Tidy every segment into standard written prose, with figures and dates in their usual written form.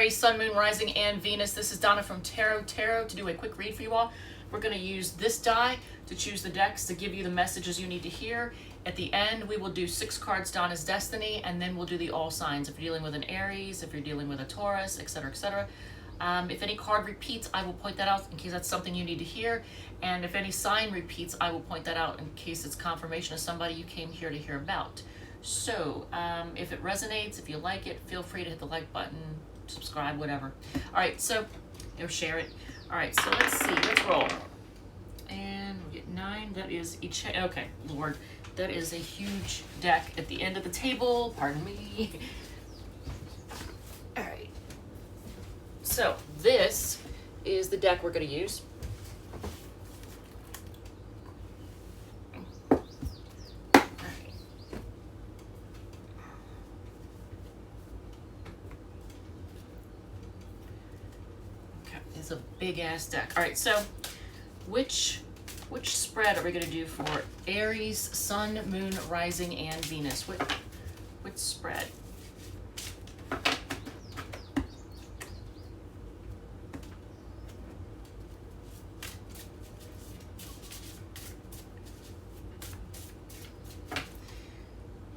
Aries, Sun, Moon, Rising, and Venus. This is Donna from Tarot to do a quick read for you all. We're going to use this die to choose the decks to give you the messages you need to hear. At the end, we will do 6 cards, Donna's Destiny, and then we'll do the all signs. If you're dealing with an Aries, if you're dealing with a Taurus, etc., etc. If any card repeats, I will point that out in case that's something you need to hear. And if any sign repeats, I will point that out in case it's confirmation of somebody you came here to hear about. So, if it resonates, if you like it, feel free to hit the like button, subscribe, whatever. Alright, so, or share it. Alright, so let's see, let's roll. And we get 9, that is each, okay, Lord, that is a huge deck at the end of the table, pardon me. Alright, so this is the deck we're going to use. It's a big ass deck. All right, so which spread are we going to do for Aries, Sun, Moon, Rising, and Venus? Which spread?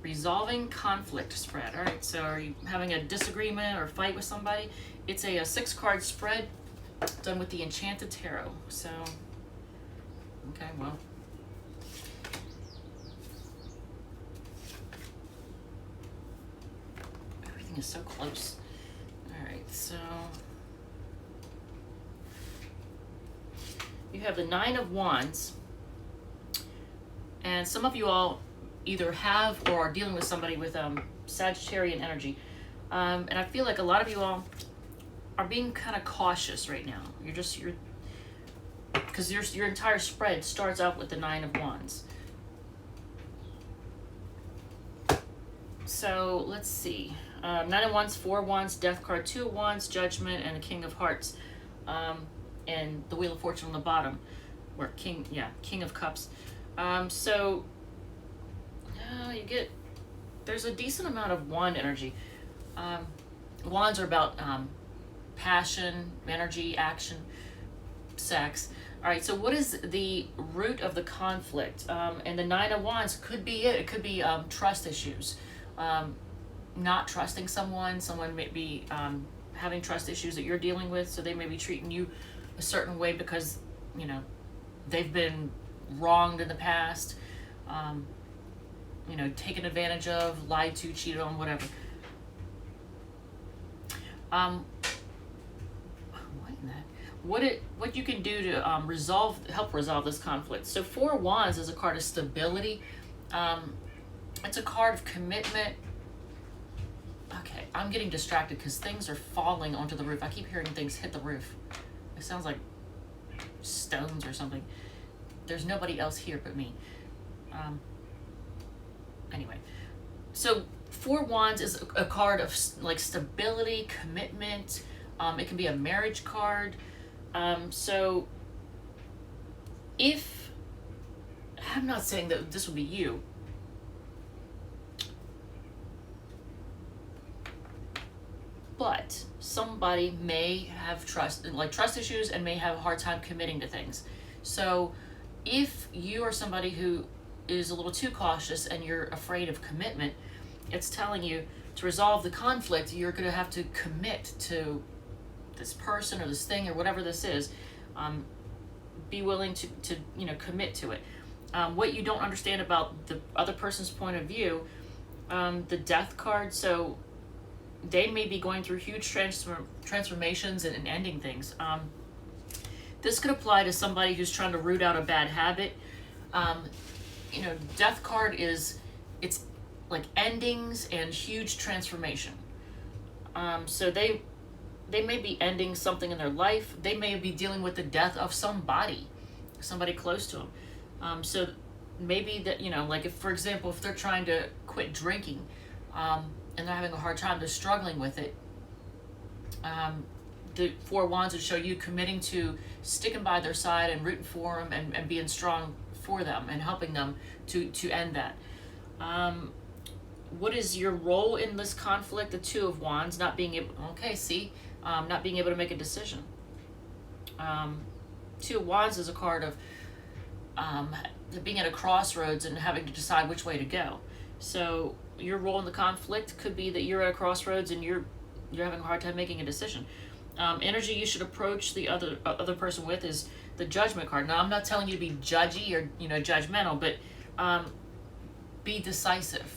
Resolving conflict spread. All right, so are you having a disagreement or fight with somebody? It's a 6-card spread done with the Enchanted Tarot. So, okay, well. Everything is so close. All right, so. You have the 9 of Wands. And some of you all either have or are dealing with somebody with Sagittarian energy. And I feel like a lot of you all are being kind of cautious right now. Because your entire spread starts out with the 9 of Wands. So let's see. 9 of Wands, 4 of Wands, Death card, 2 of Wands, Judgment, and the King of Hearts. And the Wheel of Fortune on the bottom. Or King of Cups. So you get, there's a decent amount of wand energy. Wands are about passion, energy, action, sex. All right, so what is the root of the conflict? And the 9 of Wands could be it. It could be trust issues. Not trusting someone may be having trust issues that you're dealing with, so they may be treating you a certain way because, you know, they've been wronged in the past, you know, taken advantage of, lied to, cheated on, whatever. What you can do to help resolve this conflict. So 4 of Wands is a card of stability. It's a card of commitment. Okay, I'm getting distracted because things are falling onto the roof. I keep hearing things hit the roof. It sounds like stones or something. There's nobody else here but me. Anyway, so 4 Wands is a card of like stability, commitment. It can be a marriage card. So if, I'm not saying that this will be you, but somebody may have trust issues and may have a hard time committing to things. So if you are somebody who is a little too cautious and you're afraid of commitment, it's telling you to resolve the conflict, you're going to have to commit to this person or this thing or whatever this is. Be willing to you know, commit to it. What you don't understand about the other person's point of view, the Death card, so they may be going through huge transformations and ending things. This could apply to somebody who's trying to root out a bad habit. You know, Death card it's like endings and huge transformation. So they may be ending something in their life. They may be dealing with the death of somebody close to them. So maybe that, you know, like if, for example, if they're trying to quit drinking, and they're having a hard time, they're struggling with it, the 4 Wands would show you committing to sticking by their side and rooting for them and being strong for them and helping them to end that. what is your role in this conflict? The Two of Wands, not being able, okay, see, not being able to make a decision. Two of Wands is a card of being at a crossroads and having to decide which way to go. So your role in the conflict could be that you're at a crossroads and you're having a hard time making a decision. Energy you should approach the other person with is the Judgment card. Now, I'm not telling you to be judgy or judgmental, but be decisive.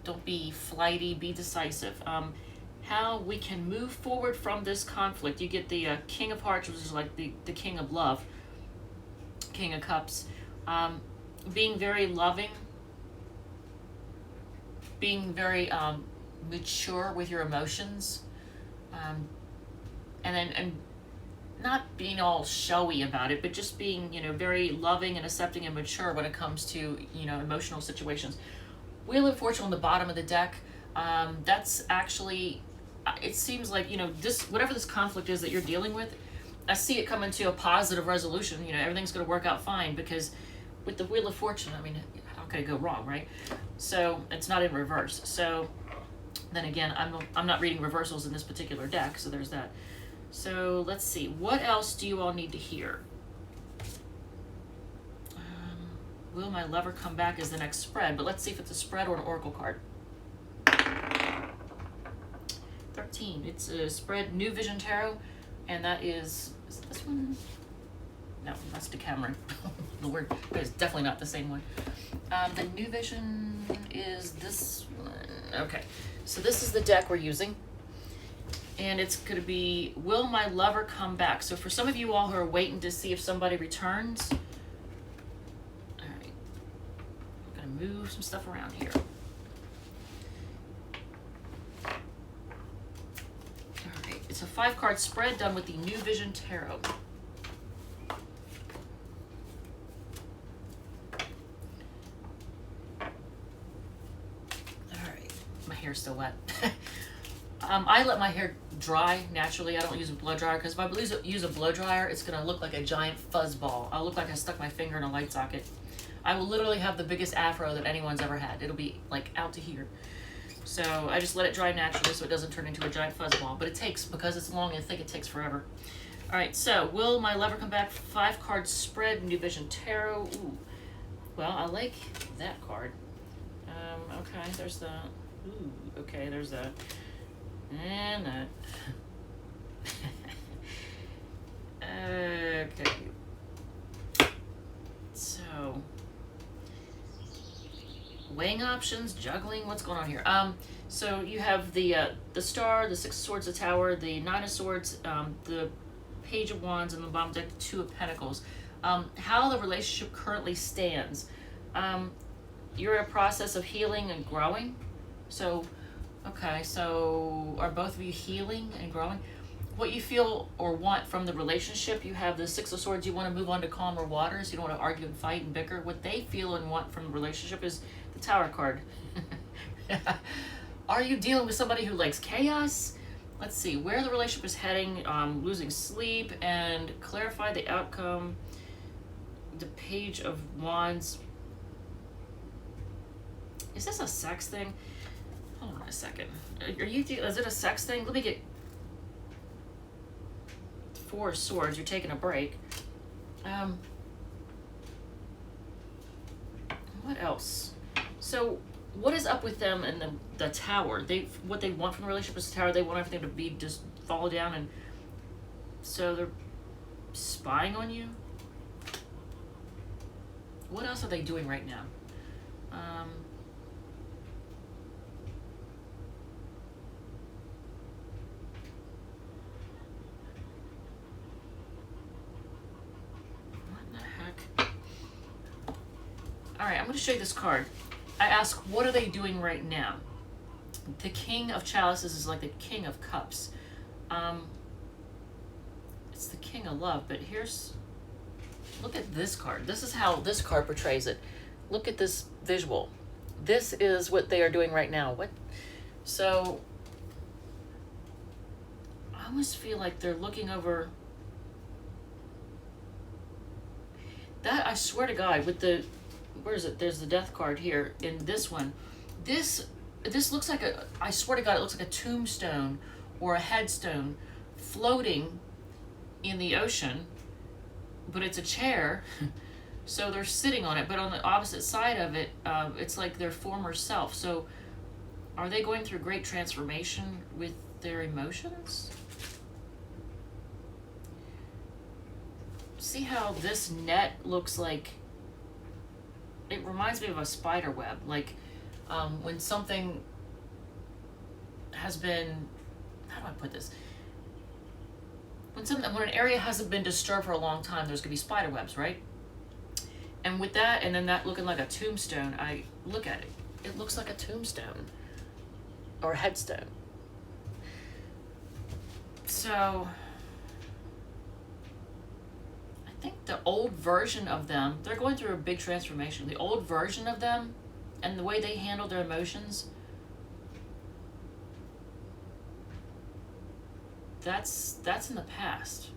Don't be flighty. Be decisive. How we can move forward from this conflict. You get the King of Hearts, which is like the King of Love, King of Cups. Being very loving, being very mature with your emotions, and not being all showy about it, but just being very loving and accepting and mature when it comes to emotional situations. Wheel of Fortune on the bottom of the deck. That's actually, it seems like this, whatever this conflict is that you're dealing with, I see it coming to a positive resolution. Everything's going to work out fine, because with the Wheel of Fortune, I mean, how could it go wrong, right? So it's not in reverse. So then again, I'm not reading reversals in this particular deck, so there's that. So let's see, what else do you all need to hear? Will my lover come back is the next spread, but let's see if it's a spread or an oracle card. 13, it's a spread, New Vision Tarot, and that is it this one? No, that's Decameron. The word is definitely not the same one. The New Vision is this one. Okay, so this is the deck we're using. And it's going to be, will my lover come back? So for some of you all who are waiting to see if somebody returns, all right, I'm going to move some stuff around here. All right, it's a 5-card spread done with the New Vision Tarot. All right, my hair's still wet. I let my hair dry naturally. I don't use a blow dryer, because if I use a blow dryer, it's going to look like a giant fuzz ball. I'll look like I stuck my finger in a light socket. I will literally have the biggest afro that anyone's ever had. It'll be like out to here. So I just let it dry naturally so it doesn't turn into a giant fuzz ball. But it takes, because it's long and thick, it takes forever. All right, so will my lover come back? 5-card spread, New Vision Tarot. Ooh, well, I like that card. Okay, there's the. Ooh, okay, there's the. And that. Okay. So, weighing options, juggling, what's going on here? So you have the Star, the 6 of Swords, the Tower, the 9 of Swords, the Page of Wands, and the bottom deck, the 2 of Pentacles. How the relationship currently stands. You're in a process of healing and growing. So, okay, so are both of you healing and growing? What you feel or want from the relationship, you have the 6 of Swords, you want to move on to calmer waters, you don't want to argue and fight and bicker. What they feel and want from the relationship is the Tower card. Are you dealing with somebody who likes chaos? Let's see, where the relationship is heading, losing sleep, and clarify the outcome. The Page of Wands. Is this a sex thing? Hold on a second. Is it a sex thing? Let me get 4 of Swords. You're taking a break. What else? So, what is up with them and the Tower? What they want from the relationship is the Tower. They want everything to be just fall down, and so they're spying on you. What else are they doing right now? Alright, I'm going to show you this card. I ask, what are they doing right now? The King of Chalices is like the King of Cups. It's the King of Love, but look at this card. This is how this card portrays it. Look at this visual. This is what they are doing right now. What? So, I almost feel like they're looking over... That, I swear to God, with the... Where is it? There's the Death card here in this one. This this looks like I swear to God, it looks like a tombstone or a headstone floating in the ocean, but it's a chair. So they're sitting on it, but on the opposite side of it, it's like their former self. So are they going through great transformation with their emotions? See how this net looks like, it reminds me of a spider web. Like when something has been, how do I put this? When an area hasn't been disturbed for a long time, there's gonna be spider webs, right? And with that, and then that looking like a tombstone, I look at it. It looks like a tombstone or a headstone. So I think the old version of them, they're going through a big transformation. The old version of them and the way they handle their emotions, that's in the past.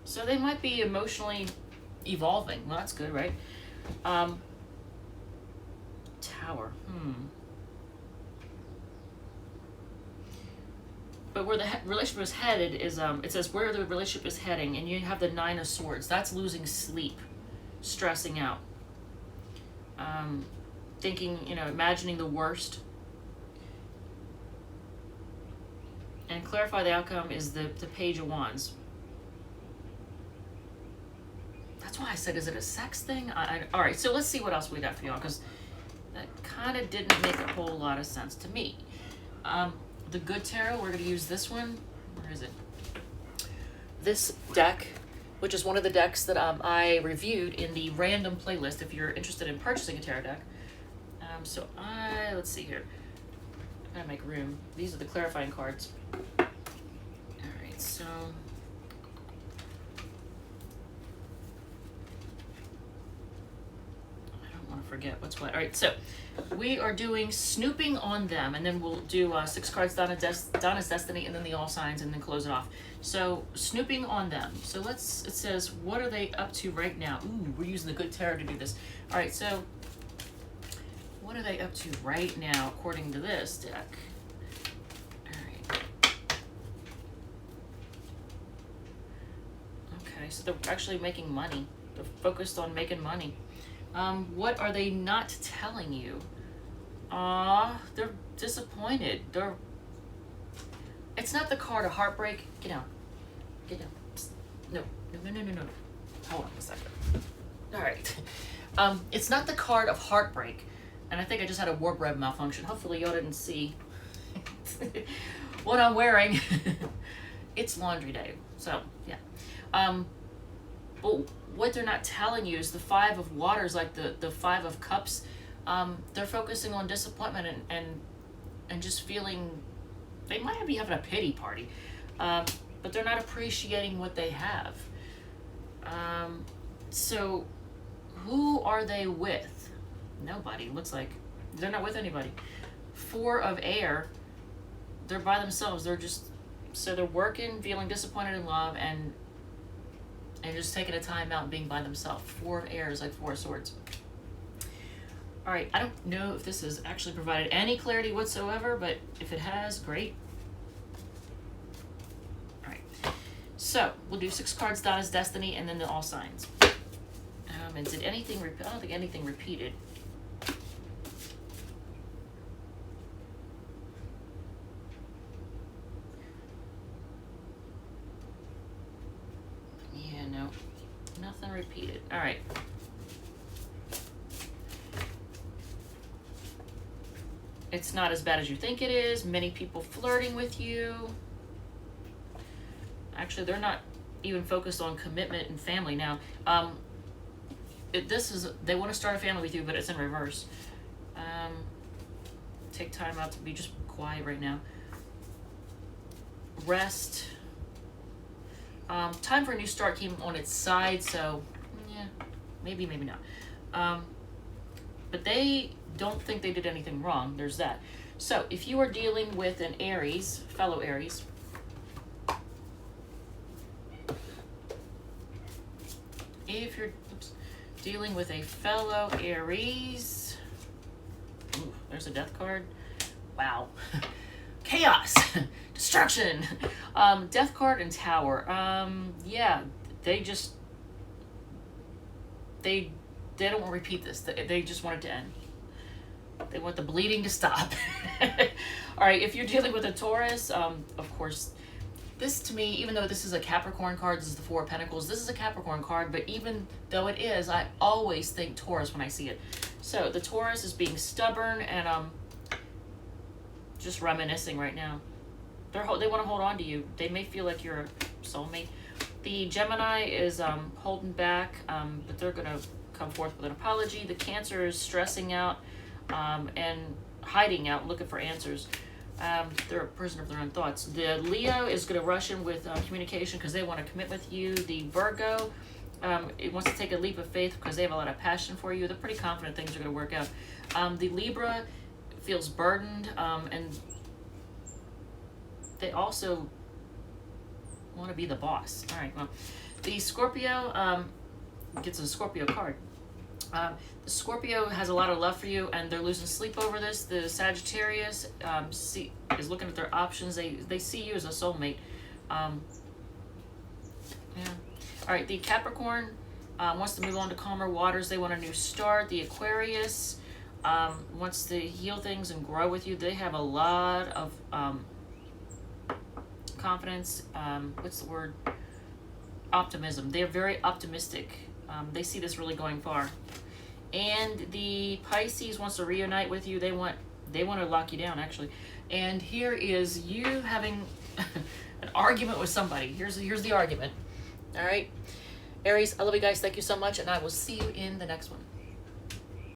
So they might be emotionally evolving. Well, that's good, right? Tower. But where the relationship is headed is, it says where the relationship is heading, and you have the Nine of Swords. That's losing sleep, stressing out, thinking, imagining the worst. And clarify the outcome is the Page of Wands. That's why I said, is it a sex thing? All right, so let's see what else we got for y'all, because that kind of didn't make a whole lot of sense to me. The Good Tarot, we're going to use this one. Where is it? This deck, which is one of the decks that I reviewed in the random playlist if you're interested in purchasing a tarot deck. Let's see here. I gotta make room. These are the clarifying cards. All right, so forget what's what. All right, so we are doing Snooping on Them, and then we'll do 6 cards Donna's Destiny, and then the All Signs, and then close it off. So Snooping on Them. So it says, what are they up to right now? Ooh, we're using the Good Tarot to do this. All right, so what are they up to right now according to this deck? All right. Okay, so they're actually making money. They're focused on making money. What are they not telling you? They're disappointed. It's not the card of heartbreak. Get down. Get down. Psst. No. Hold on a second. All right. It's not the card of heartbreak. And I think I just had a wardrobe malfunction. Hopefully y'all didn't see what I'm wearing. It's laundry day. So, yeah. But what they're not telling you is the Five of Waters, like the Five of Cups. They're focusing on disappointment and just feeling, they might be having a pity party, but they're not appreciating what they have. So who are they with? Nobody. Looks like they're not with anybody. Four of Air, they're by themselves. They're working, feeling disappointed in love, and just taking a time out and being by themselves. Four of Air is like Four of Swords. All right, I don't know if this has actually provided any clarity whatsoever, but if it has, great. All right, so we'll do 6 cards, Donna's Destiny, and then the All Signs. And did anything, I don't think anything repeated. Yeah, no, nothing repeated. All right. It's not as bad as you think it is. Many people flirting with you. Actually, they're not even focused on commitment and family now. They want to start a family with you, but it's in reverse. Take time out to be just quiet right now. Rest. Time for a new start came on its side, so yeah, maybe not. But they don't think they did anything wrong. There's that. So if you are dealing with an Aries, fellow Aries, if you're dealing with a fellow Aries, ooh, there's a death card. wow. Chaos, destruction, Death card and Tower. Yeah, they don't want to repeat this. They just want it to end. They want the bleeding to stop. All right, if you're dealing with a Taurus, of course, this to me, even though this is a Capricorn card, this is the Four of Pentacles, this is a Capricorn card, but even though it is, I always think Taurus when I see it. So the Taurus is being stubborn and just reminiscing right now. They want to hold on to you. They may feel like you're a soulmate. The Gemini is holding back, but they're going to come forth with an apology. The Cancer is stressing out and hiding out, looking for answers. They're a prisoner of their own thoughts. The Leo is going to rush in with communication because they want to commit with you. The Virgo, it wants to take a leap of faith because they have a lot of passion for you. They're pretty confident things are going to work out. The Libra feels burdened, and they also want to be the boss. All right, well, the Scorpio gets a Scorpio card. The Scorpio has a lot of love for you, and they're losing sleep over this. The Sagittarius is looking at their options. They see you as a soulmate. Yeah. All right, the Capricorn wants to move on to calmer waters. They want a new start. The Aquarius wants to heal things and grow with you. They have a lot of confidence. What's the word? Optimism. They're very optimistic. They see this really going far. And the Pisces wants to reunite with you. They want to lock you down, actually. And here is you having an argument with somebody. Here's the argument. All right, Aries, I love you guys. Thank you so much, and I will see you in the next one.